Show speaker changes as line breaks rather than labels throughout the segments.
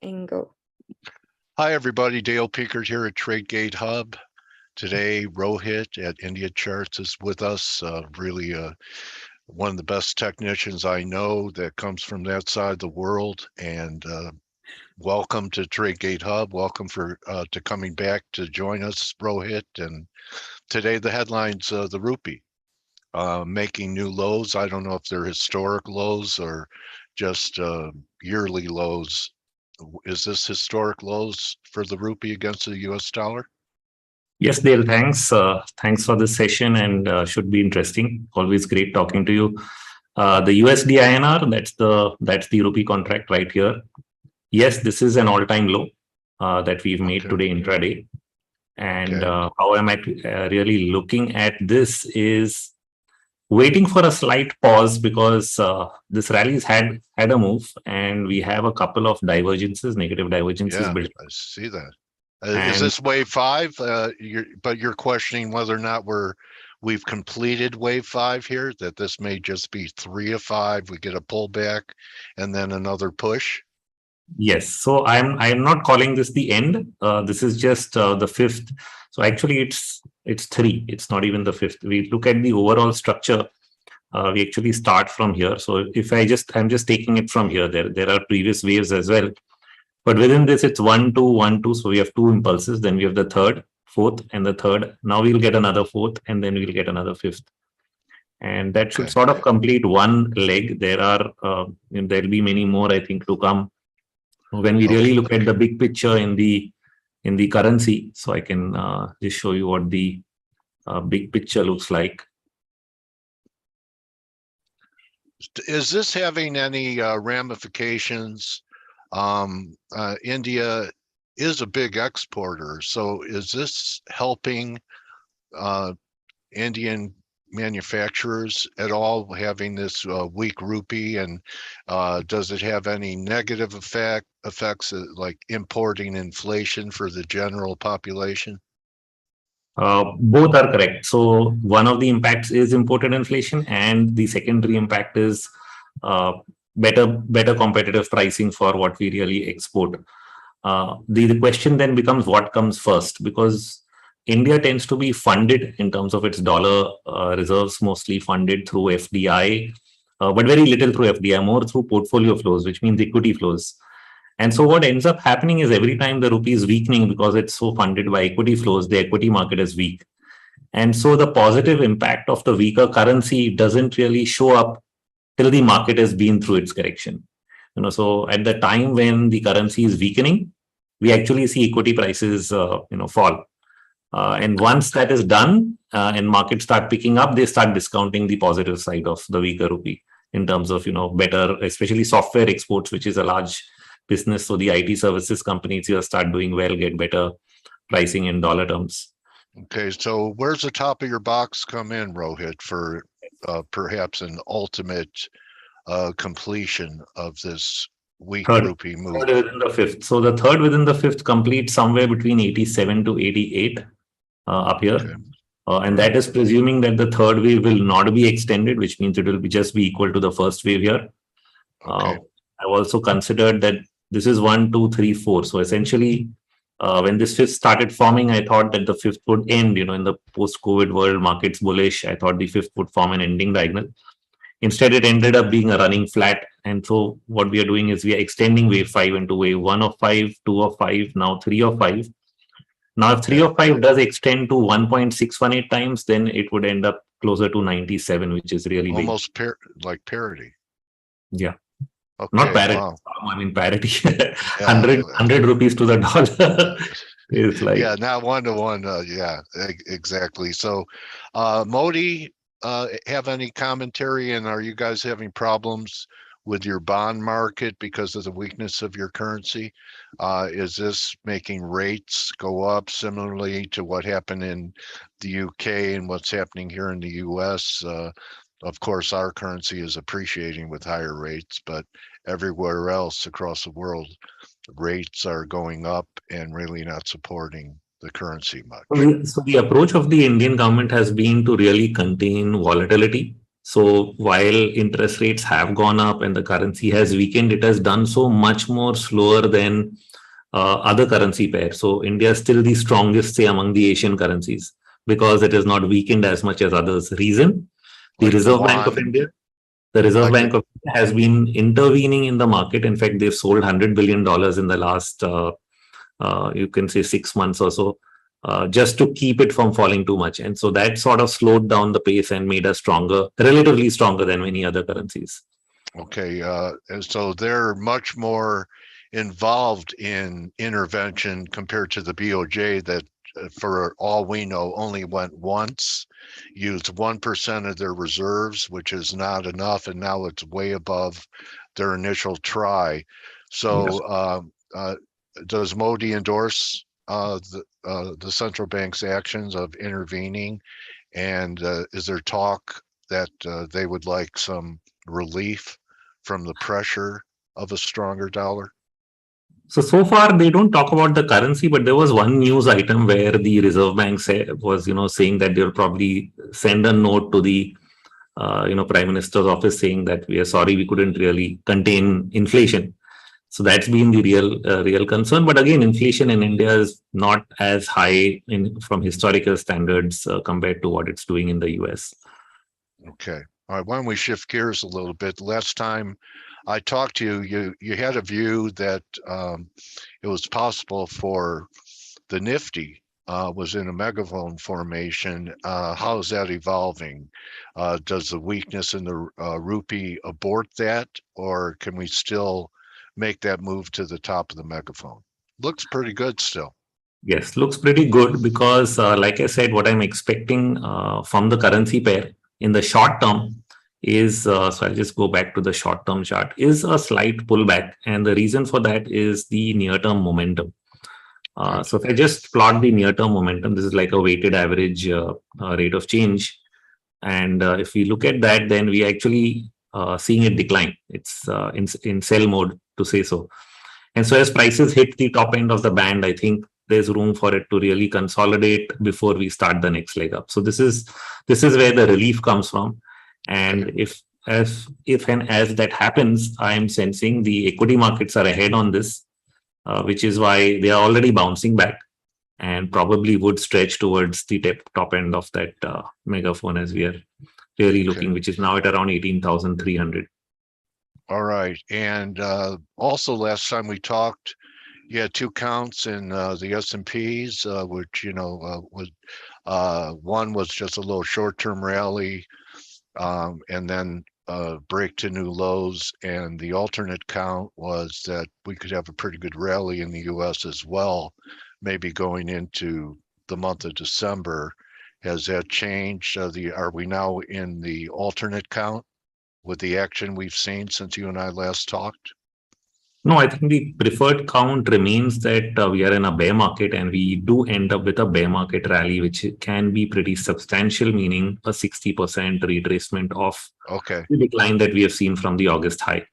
and go.
Hi, everybody. Dale Pickard here at TradeGate Hub. Today, Rohit at India Charts is with us. Really one of the best technicians I know that comes from that side of the world. And welcome to TradeGate Hub. Welcome to coming back to join us, Rohit. And today, the headlines, the rupee making new lows. I don't know if they're historic lows or just yearly lows. Is this historic lows for the rupee against the US dollar?
Yes, Dale, thanks. Thanks for this session and should be interesting. Always great talking to you. The USD INR, that's the rupee contract right here. Yes, this is an all-time low that we've made today intraday. And how am I really looking at this is waiting for a slight pause because this rally's had a move and we have a couple of divergences, negative divergences.
Yeah, I see that. Is this wave 5? But you're questioning whether or not we've completed wave 5 here, that this may just be 3 of 5. We get a pullback and then another push.
Yes. So I'm not calling this the end. This is just the fifth. So actually it's 3. It's not even the 5th. We look at the overall structure. We actually start from here. So if I'm just taking it from here. There are previous waves as well. But within this, it's 1, 2, 1, 2. So we have 2 impulses. Then we have the third, fourth, and the third. Now we'll get another fourth, and then we'll get another fifth. And that should sort of complete one leg. There'll be many more, I think, to come when we really look at the big picture in the currency. So I can just show you what the big picture looks like.
Is this having any ramifications? India is a big exporter, so is this helping Indian manufacturers at all, having this weak rupee, and does it have any negative effects like importing inflation for the general population?
Both are correct. So one of the impacts is imported inflation, and the secondary impact is better competitive pricing for what we really export. The question then becomes what comes first, because India tends to be funded in terms of its dollar reserves, mostly funded through FDI, but very little through FDI, more through portfolio flows, which means equity flows. And so what ends up happening is every time the rupee is weakening because it's so funded by equity flows, the equity market is weak. And so the positive impact of the weaker currency doesn't really show up till the market has been through its correction. So at the time when the currency is weakening, we actually see equity prices fall. And once that is done and markets start picking up, they start discounting the positive side of the weaker rupee in terms of better, especially software exports, which is a large business. So the IT services companies here start doing well, get better pricing in dollar terms.
Okay, so where's the top of your box come in, Rohit, for perhaps an ultimate completion of this weak rupee move?
Third within the fifth. So the third within the fifth completes somewhere between 87 to 88 up here. Okay. And that is presuming that the third wave will not be extended, which means it will just be equal to the first wave here. Okay. I've also considered that this is 1, 2, 3, 4. So essentially, when this fifth started forming, I thought that the fifth would end, in the post-COVID world, markets bullish. I thought the fifth would form an ending diagonal. Instead, it ended up being a running flat. And so what we are doing is we are extending wave 5 into wave 1 of 5, 2 of 5, now 3 of 5. Now, if 3 of 5 does extend to 1.618 times, then it would end up closer to 97, which is really
almost like parity.
Yeah.
Okay,
not parity.
Wow.
I mean parity. 100 rupees to the dollar is like
not 1 to 1. Exactly. So, Modi, have any commentary, and are you guys having problems with your bond market because of the weakness of your currency? Is this making rates go up similarly to what happened in the UK and what's happening here in the US? Of course, our currency is appreciating with higher rates, but everywhere else across the world, rates are going up and really not supporting the currency much.
So the approach of the Indian government has been to really contain volatility. So while interest rates have gone up and the currency has weakened, it has done so much more slower than other currency pairs. So India is still the strongest, say, among the Asian currencies because it is not weakened as much as others. Reason? The
Like the
Reserve Bank of
yuan,
India. The Reserve
like the
Bank of India has been intervening in the market. In fact, they've sold $100 billion in the last, you can say, 6 months or so, just to keep it from falling too much. And so that sort of slowed down the pace and made us stronger, relatively stronger than many other currencies.
Okay, and so they're much more involved in intervention compared to the BOJ that, for all we know, only went once, used 1% of their reserves, which is not enough, and now it's way above their initial try. So, does Modi endorse the central bank's actions of intervening? And is there talk that they would like some relief from the pressure of a stronger dollar?
So far they don't talk about the currency, but there was one news item where the Reserve Bank was, saying that they'll probably send a note to the, Prime Minister's office saying that we are sorry we couldn't really contain inflation. So that's been the real concern. But again, inflation in India is not as high from historical standards compared to what it's doing in the US.
Okay. All right. Why don't we shift gears a little bit? Last time I talked to you, you had a view that it was possible for the Nifty was in a megaphone formation. How is that evolving? Does the weakness in the rupee abort that, or can we still make that move to the top of the megaphone? Looks pretty good still.
Yes, looks pretty good because, like I said, what I'm expecting from the currency pair in the short term is, so I'll just go back to the short term chart, is a slight pullback. And the reason for that is the near term momentum. So if I just plot the near term momentum, this is like a weighted average rate of change. And if we look at that, then we actually seeing it decline. It's in sell mode, to say so. And so as prices hit the top end of the band, I think there's room for it to really consolidate before we start the next leg up. So this is where the relief comes from. And if and as that happens, I'm sensing the equity markets are ahead on this, which is why they are already bouncing back and probably would stretch towards the top end of that megaphone as we are really looking, which is now at around 18,300.
All right. And also last time we talked, you had two counts in the S&Ps, which, was one was just a little short-term rally, and then break to new lows. And the alternate count was that we could have a pretty good rally in the US as well, maybe going into the month of December. Has that changed? Are we now in the alternate count with the action we've seen since you and I last talked?
No, I think the preferred count remains that we are in a bear market and we do end up with a bear market rally, which can be pretty substantial, meaning a 60% retracement of the decline that we have seen from the August high.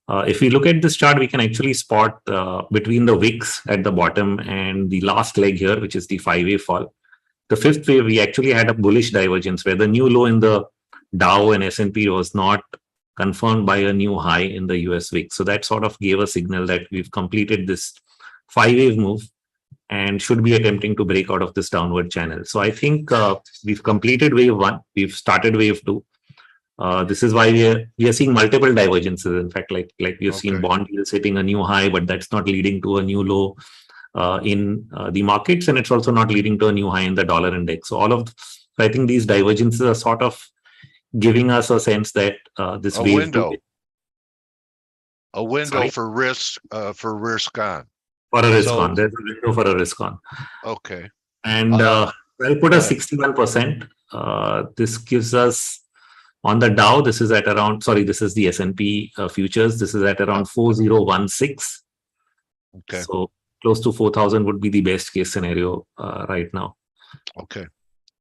If we look at this chart, we can actually spot between the wicks at the bottom and the last leg here, which is the 5-wave fall. The fifth wave, we actually had a bullish divergence where the new low in the Dow and S&P was not confirmed by a new high in the US WIC. So that sort of gave a signal that we've completed this 5-wave move and should be attempting to break out of this downward channel. So I think we've completed wave one, we've started wave two. This is why we are seeing multiple divergences. In fact, like we've seen bond yields hitting a new high, but that's not leading to a new low in the markets, and it's also not leading to a new high in the dollar index. So I think these divergences are sort of giving us a sense that this
a
wave
window
Sorry?
for risk on.
For a risk on. There's a window for a risk on.
Okay.
And I'll put a 61%. This gives us on the Dow, this is at around, this is the S&P futures. This is at around 4016.
Okay.
So close to 4,000 would be the best case scenario right now.
Okay.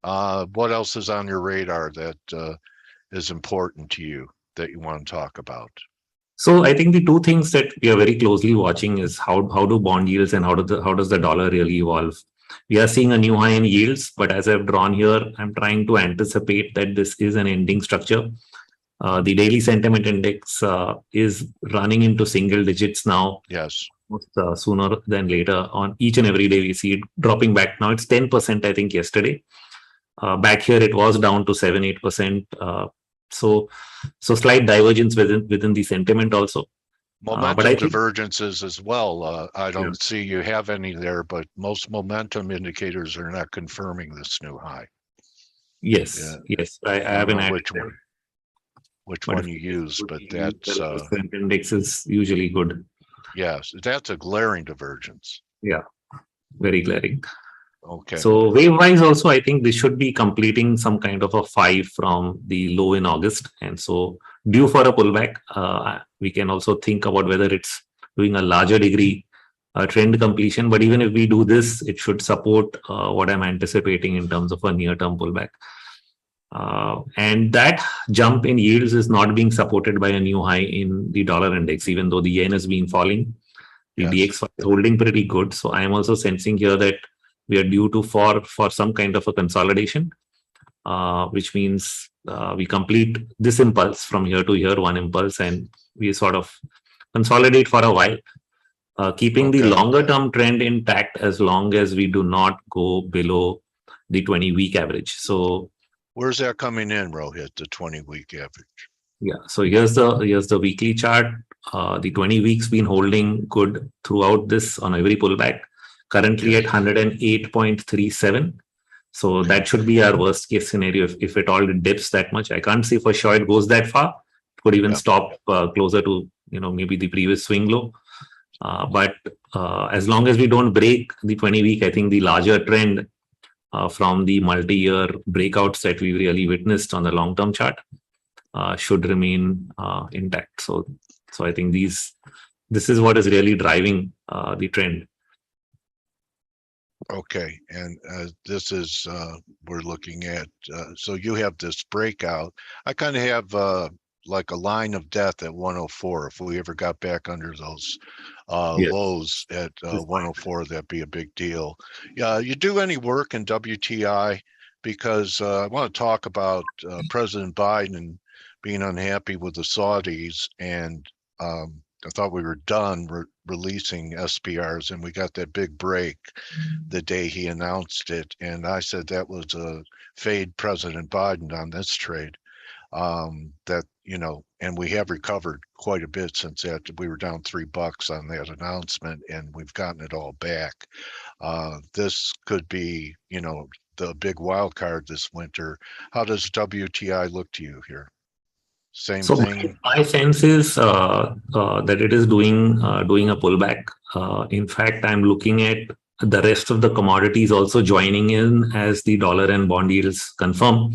What else is on your radar that is important to you that you want to talk about?
So I think the two things that we are very closely watching is how do bond yields and how does the dollar really evolve. We are seeing a new high in yields, but as I've drawn here, I'm trying to anticipate that this is an ending structure. The daily sentiment index is running into single digits now.
Yes.
Sooner than later. On each and every day, we see it dropping back. Now it's 10%, I think, yesterday. Back here, it was down to 7-8%. So slight divergence within the sentiment also.
Momentum divergences as well. I don't see you have any there, but most momentum indicators are not confirming this new high.
Yes, yes. I haven't had
which one you use, but that's
index is usually good.
Yes, that's a glaring divergence.
Yeah, very glaring.
Okay.
So wave-wise also, I think this should be completing some kind of a 5 from the low in August. And so due for a pullback, we can also think about whether it's doing a larger degree trend completion. But even if we do this, it should support what I'm anticipating in terms of a near-term pullback. And that jump in yields is not being supported by a new high in the dollar index, even though the yen has been falling. The DXY is holding pretty good. So I am also sensing here that we are due to for some kind of a consolidation, which means we complete this impulse from here to here, one impulse, and we sort of consolidate for a while, keeping the longer term trend intact as long as we do not go below the 20-week average. So
where's that coming in, Rohit, the 20-week average?
Yeah, so here's the weekly chart. The 20 weeks been holding good throughout this on every pullback. Currently at 108.37. So that should be our worst case scenario if it all dips that much. I can't see for sure it goes that far. It could even stop closer to maybe the previous swing low. But as long as we don't break the 20-week, I think the larger trend from the multi-year breakouts that we really witnessed on the long-term chart should remain intact. So I think this is what is really driving the trend.
Okay, and this is we're looking at. So you have this breakout. I kind of have like a line of death at 104. If we ever got back under those lows at 104, that'd be a big deal. Yeah, you do any work in WTI? Because I want to talk about President Biden being unhappy with the Saudis, and I thought we were done releasing SPRs, and we got that big break the day he announced it, and I said that was a fade President Biden on this trade. That and we have recovered quite a bit since that. We were down $3 on that announcement, and we've gotten it all back. This could be the big wild card this winter. How does WTI look to you here? Same thing.
My sense is that it is doing a pullback. In fact, I'm looking at the rest of the commodities also joining in as the dollar and bond yields confirm,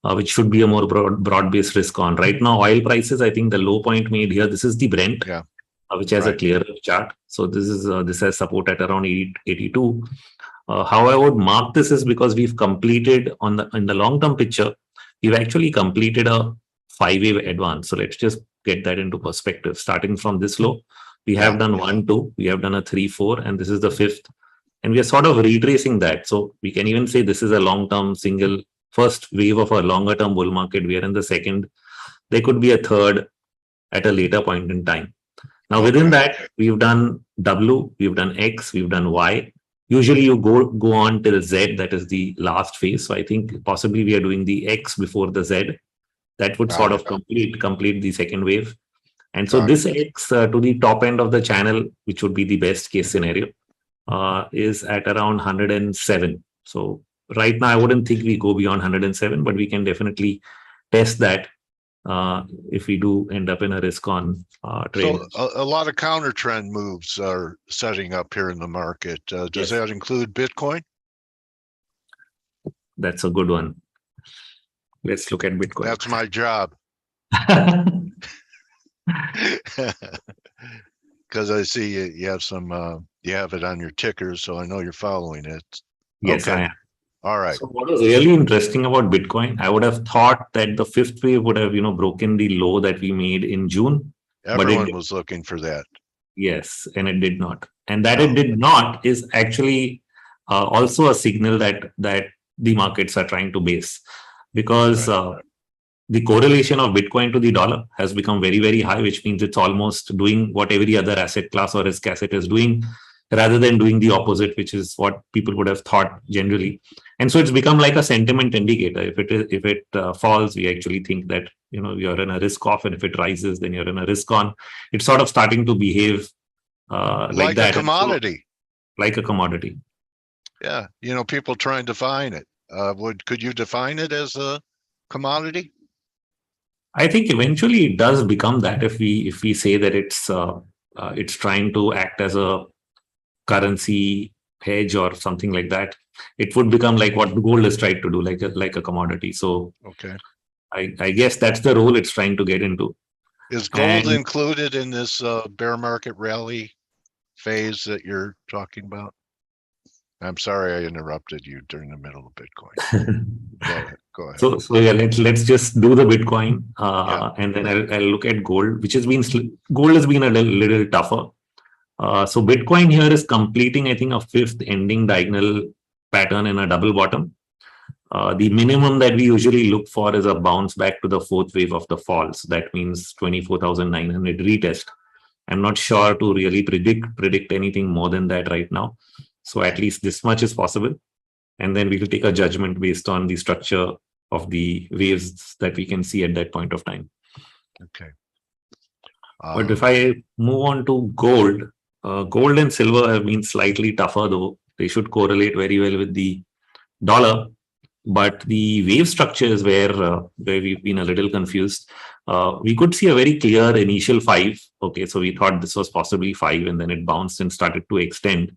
which should be a more broad-based risk on. Right now, oil prices, I think the low point made here, this is the Brent, which has a clearer chart. So this has support at around 82. How I would mark this is because we've completed in the long-term picture, we've actually completed a 5-wave advance. So let's just get that into perspective. Starting from this low, we have done 1, 2, we have done a 3, 4, and this is the 5th. And we are sort of retracing that. So we can even say this is a long-term first wave of a longer-term bull market. We are in the second. There could be a third at a later point in time. Now within that, we've done W, we've done X, we've done Y. Usually you go on till Z, that is the last phase. So I think possibly we are doing the X before the Z. That would sort of complete the second wave. And so this X to the top end of the channel, which would be the best case scenario, is at around 107. So right now, I wouldn't think we go beyond 107, but we can definitely test that if we do end up in a risk on trade.
So a lot of counter trend moves are setting up here in the market. Does that include Bitcoin?
That's a good one. Let's look at Bitcoin.
That's my job. Because I see you have some, you have it on your ticker, so I know you're following it.
Yes, I am.
All right.
So what was really interesting about Bitcoin, I would have thought that the 5th wave would have, broken the low that we made in June.
Everyone was looking for that.
Yes, and it did not. And that it did not is actually also a signal that the markets are trying to base, because the correlation of Bitcoin to the dollar has become very, very high, which means it's almost doing what every other asset class or risk asset is doing, rather than doing the opposite, which is what people would have thought generally. And so it's become like a sentiment indicator. If it falls, we actually think that you're in a risk off, and if it rises, then you're in a risk on. It's sort of starting to behave like that,
a commodity.
Like a commodity.
Yeah, people try and define it. Could you define it as a commodity?
I think eventually it does become that, if we say that it's trying to act as a currency hedge or something like that. It would become like what gold is trying to do, like a commodity. So
okay,
I guess that's the role it's trying to get into.
Is gold included in this bear market rally phase that you're talking about? I'm sorry I interrupted you during the middle of Bitcoin. Go ahead.
So yeah, let's just do the Bitcoin, and then I'll look at gold, which has been a little tougher. So Bitcoin here is completing, I think, a fifth ending diagonal pattern in a double bottom. The minimum that we usually look for is a bounce back to the fourth wave of the falls. That means 24,900 retest. I'm not sure to really predict anything more than that right now. So at least this much is possible. And then we will take a judgment based on the structure of the waves that we can see at that point of time.
Okay.
But if I move on to gold, gold and silver have been slightly tougher, though. They should correlate very well with the dollar. But the wave structure is where we've been a little confused. We could see a very clear initial 5. Okay, so we thought this was possibly 5, and then it bounced and started to extend.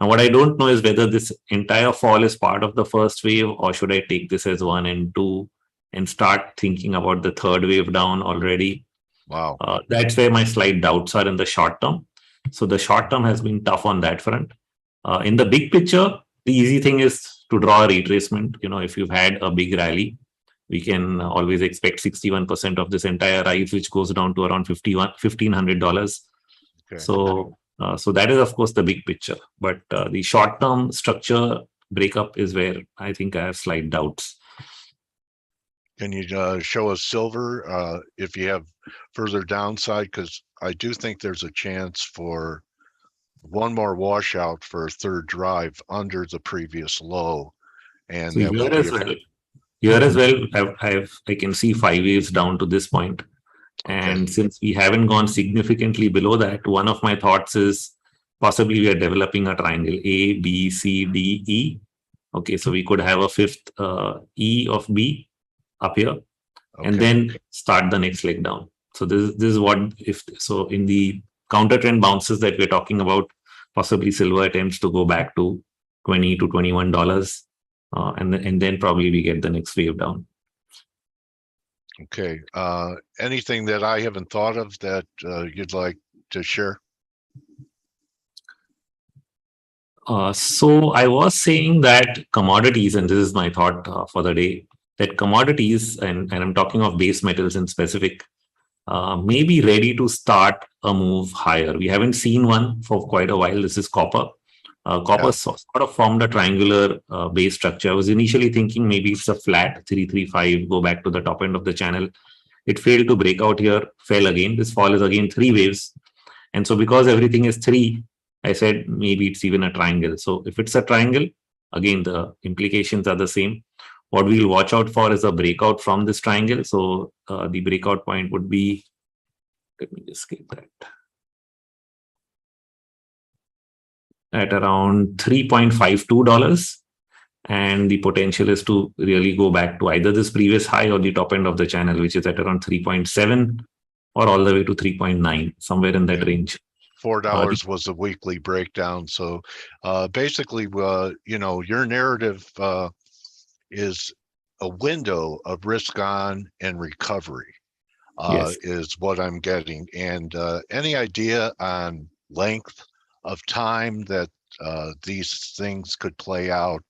Now, what I don't know is whether this entire fall is part of the first wave, or should I take this as 1 and 2 and start thinking about the third wave down already?
Wow.
That's where my slight doubts are in the short term. So the short term has been tough on that front. In the big picture, the easy thing is to draw a retracement. If you've had a big rally, we can always expect 61% of this entire rise, which goes down to around $1,500. Okay. So that is, of course, the big picture. But the short-term structure breakup is where I think I have slight doubts.
Can you show us silver if you have further downside? Because I do think there's a chance for one more washout for a third drive under the previous low. And
so here as well, I can see 5 waves down to this point. And since we haven't gone significantly below that, one of my thoughts is possibly we are developing a triangle A, B, C, D, E. Okay, so we could have a fifth E of B up here, and then start the next leg down. So this is what, in the counter trend bounces that we're talking about, possibly silver attempts to go back to $20 to $21, and then probably we get the next wave down.
Okay. Anything that I haven't thought of that you'd like to share?
So I was saying that commodities, and this is my thought for the day, that commodities, and I'm talking of base metals in specific, may be ready to start a move higher. We haven't seen one for quite a while. This is copper. Copper sort of formed a triangular base structure. I was initially thinking maybe it's a flat 335, go back to the top end of the channel. It failed to break out here, fell again. This fall is again 3 waves. And so because everything is 3, I said maybe it's even a triangle. So if it's a triangle, again, the implications are the same. What we'll watch out for is a breakout from this triangle. So the breakout point would be, let me just get that, at around $3.52. And the potential is to really go back to either this previous high or the top end of the channel, which is at around 3.7 or all the way to 3.9, somewhere in that range.
$4 was a weekly breakdown. So basically, your narrative is a window of risk on and recovery is what I'm getting. And any idea on length of time that these things could play out?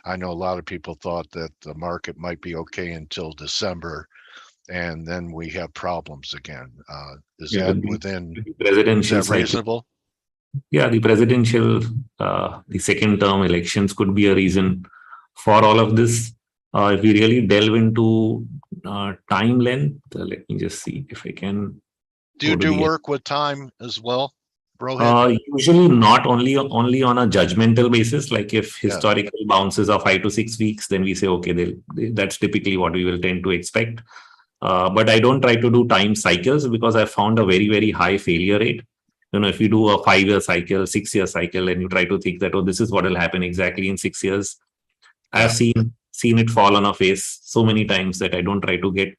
I know a lot of people thought that the market might be okay until December, and then we have problems again. Is that within? Is that reasonable?
Yeah, the presidential, the second term elections could be a reason for all of this. If we really delve into time length, let me just see if I can
Do
go
you
to
do
the.
work with time as well, Rohit?
Usually not only on a judgmental basis. Like if
Yeah,
historical bounces are 5 to 6 weeks, then we say okay, that's typically what we will tend to expect. But I don't try to do time cycles because I found a very high failure rate. If you do a 5-year cycle, 6-year cycle, and you try to think that, oh, this is what will happen exactly in 6 years, I've
yeah.
seen it fall on a face so many times that I don't try to get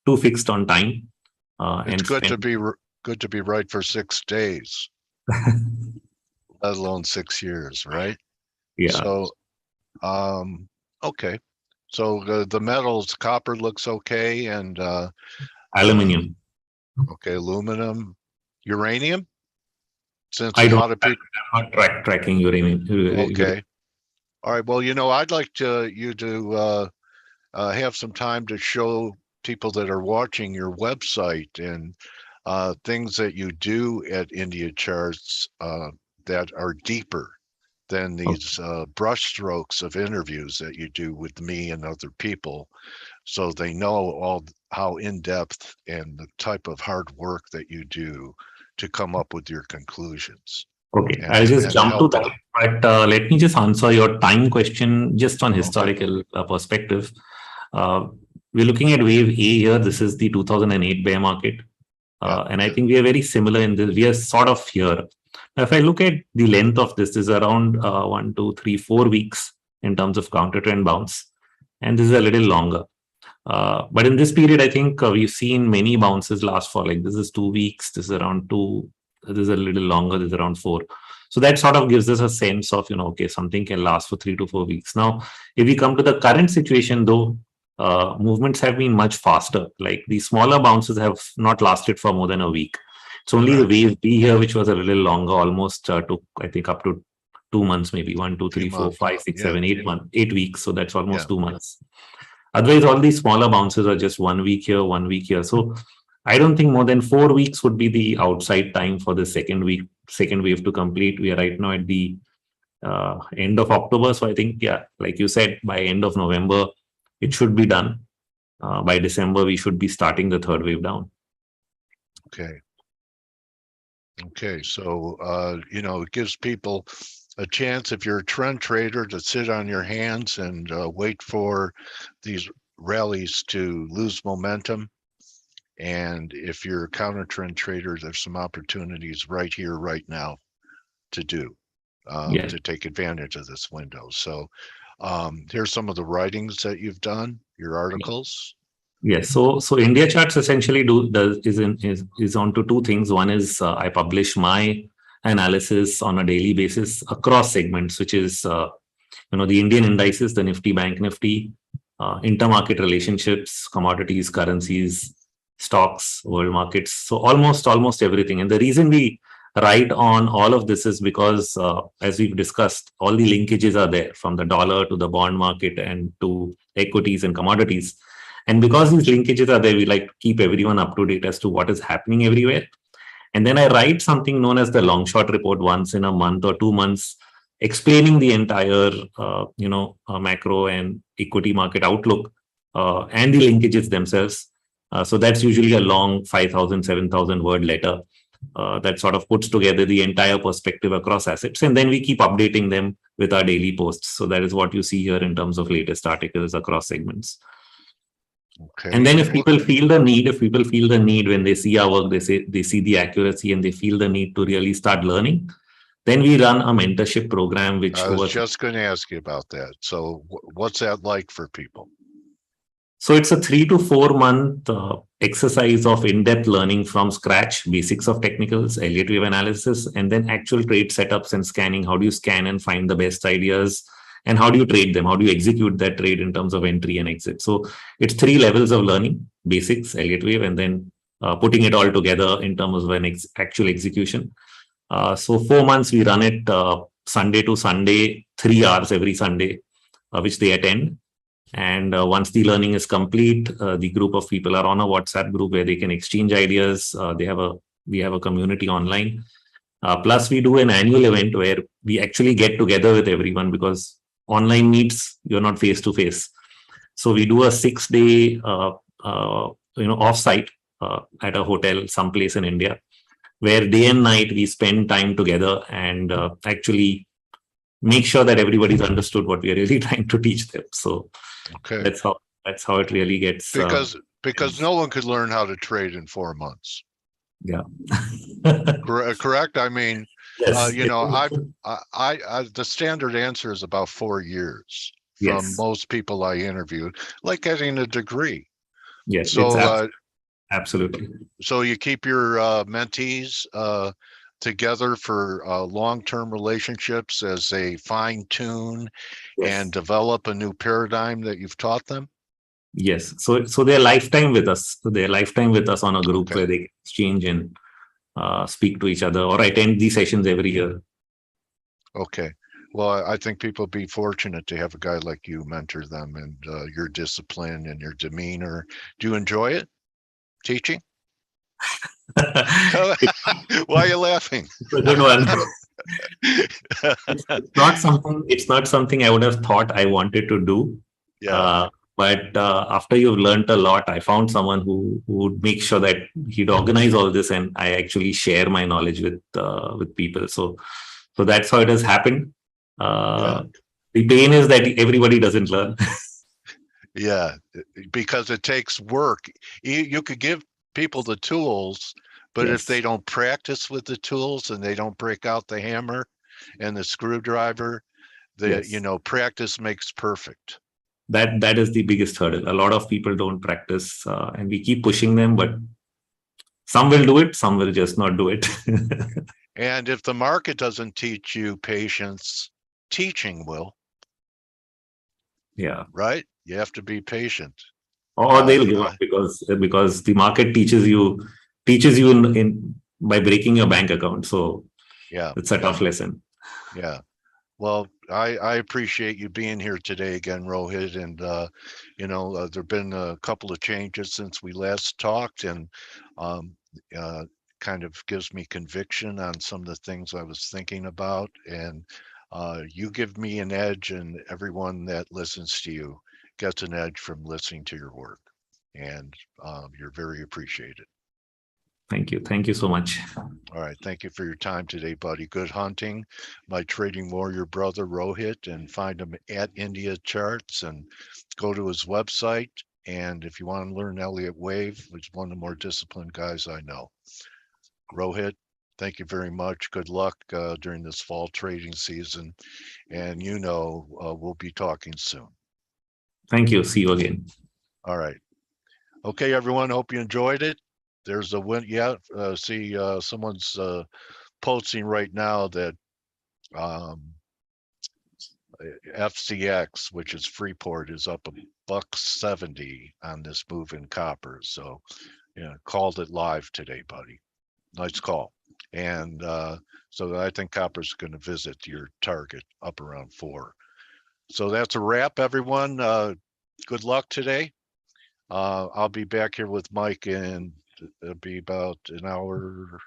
too fixed on time
It's
and spend.
good to be right for 6 days, let alone 6 years, right?
Yeah,
So, okay. So the metals, copper looks okay, and uh,
aluminium.
okay, aluminum, uranium, since
I
a
don't
lot of people.
I'm not tracking uranium.
Okay, all right. Well, I'd like you to have some time to show people that are watching your website and things that you do at India Charts that are deeper than these brushstrokes of interviews that you do with me and other people, so they know all how in depth and the type of hard work that you do to come up with your conclusions
Okay,
and
I'll just
and
jump to
help
that.
them.
But let me just answer your time question just on
Okay.
historical perspective. Uh, we're looking at wave A here. This is the 2008 bear market.
Yeah.
And I think we are very similar in this. We are sort of here. Now, if I look at the length of this is around 1, 2, 3, 4 weeks in terms of counter trend bounce. And this is a little longer. But in this period, I think we've seen many bounces last for like this is 2 weeks, this is around two, this is a little longer, this is around four. So that sort of gives us a sense of, okay, something can last for 3 to 4 weeks. Now, if we come to the current situation, though, movements have been much faster. Like the smaller bounces have not lasted for more than a week. It's only the
Correct.
wave B here, which was a little longer, almost took, I think, up to 2 months, maybe one, two,
Few
three, four,
months.
five, six,
Yeah.
7, 8 months, 8 weeks. So that's
Yeah.
almost 2 months. Otherwise, all these smaller bounces are just 1 week here, 1 week here. So I don't think more than 4 weeks would be the outside time for the second wave to complete. We are right now at the end of October. So I think, yeah, like you said, by end of November, it should be done. By December, we should be starting the third wave down.
Okay. Okay. So, it gives people a chance, if you're a trend trader, to sit on your hands and wait for these rallies to lose momentum. And if you're a counter trend trader, there's some opportunities right here, right now to do,
Yeah.
to take advantage of this window. So here's some of the writings that you've done, your articles.
Yes. So India charts essentially is onto two things. One is I publish my analysis on a daily basis across segments, which is the Indian indices, the Nifty, Bank Nifty, intermarket relationships, commodities, currencies, stocks, world markets. So almost everything. And the reason we write on all of this is because, as we've discussed, all the linkages are there from the dollar to the bond market and to equities and commodities. And because these linkages are there, we like to keep everyone up to date as to what is happening everywhere. And then I write something known as the long short report once in a month or 2 months, explaining the entire, macro and equity market outlook and the linkages themselves. So that's usually a long 5,000, 7,000 word letter that sort of puts together the entire perspective across assets. And then we keep updating them with our daily posts. So that is what you see here in terms of latest articles across segments.
Okay.
And then if people feel the need when they see our work, they see the accuracy and they feel the need to really start learning, then we run a mentorship program, which
I was just going to ask you about that. So what's that like for people?
So it's a 3 to 4 month exercise of in-depth learning from scratch, basics of technicals, Elliott wave analysis, and then actual trade setups and scanning. How do you scan and find the best ideas? And how do you trade them? How do you execute that trade in terms of entry and exit? So it's 3 levels of learning: basics, Elliott wave, and then putting it all together in terms of an actual execution. So 4 months we run it Sunday to Sunday, 3 hours every Sunday, which they attend. And once the learning is complete, the group of people are on a WhatsApp group where they can exchange ideas. We have a community online, Plus, we do an annual event where we actually get together with everyone, because online meets, you're not face to face. So we do a 6-day, off-site at a hotel someplace in India, where day and night we spend time together and actually make sure that everybody's understood what we are really trying to teach them. So
Okay.
that's how it really gets.
Because no one could learn how to trade in 4 months.
Yeah.
Correct. I mean,
Yes.
the standard answer is about 4 years from
Yes.
most people I interviewed, like getting a degree.
Yes.
So
absolutely.
So you keep your mentees together for long-term relationships as they fine-tune and develop a new paradigm that you've taught them?
Yes. So they're lifetime with us. So they're lifetime with us on a group where they exchange and speak to each other, or attend these sessions every year.
Okay. Well, I think people be fortunate to have a guy like you mentor them, and your discipline and your demeanor. Do you enjoy it, teaching? Why are you laughing?
It's a good one. It's not something I would have thought I wanted to do.
Yeah.
But after you've learned a lot, I found someone who would make sure that he'd organize all this, and I actually share my knowledge with people. So that's how it has happened. The pain is that everybody doesn't learn.
Yeah, because it takes work. You could give people the tools, but if they don't practice with the tools and they don't break out the hammer and the screwdriver, practice makes perfect.
That is the biggest hurdle. A lot of people don't practice, and we keep pushing them, but some will do it, some will just not do it.
And if the market doesn't teach you patience, teaching will.
Yeah.
Right? You have to be patient.
Or they'll give up because the market teaches you in by breaking your bank account. So
yeah,
it's a tough lesson.
Yeah. Well, I appreciate you being here today again, Rohit. And, there've been a couple of changes since we last talked, and kind of gives me conviction on some of the things I was thinking about. And you give me an edge, and everyone that listens to you gets an edge from listening to your work. And you're very appreciated.
Thank you. Thank you so much.
All right. Thank you for your time today, buddy. Good hunting. My trading warrior brother, Rohit, and find him at India Charts and go to his website. And if you want to learn Elliott Wave, which is one of the more disciplined guys I know. Rohit, thank you very much. Good luck during this fall trading season. And we'll be talking soon.
Thank you. See you again.
All right. Okay, everyone. Hope you enjoyed it. There's a win. Yeah, see, someone's posting right now that FCX, which is Freeport, is up $1.70 on this move in copper. So, called it live today, buddy. Nice call. And so I think copper's going to visit your target up around 4. So that's a wrap, everyone. Good luck today. I'll be back here with Mike in it'll be about an hour.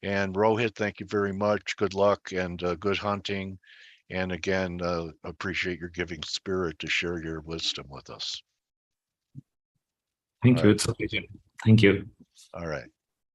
And Rohit, thank you very much. Good luck and good hunting. And again, appreciate your giving spirit to share your wisdom with us.
Thank you. It's a pleasure. Thank you.
All right.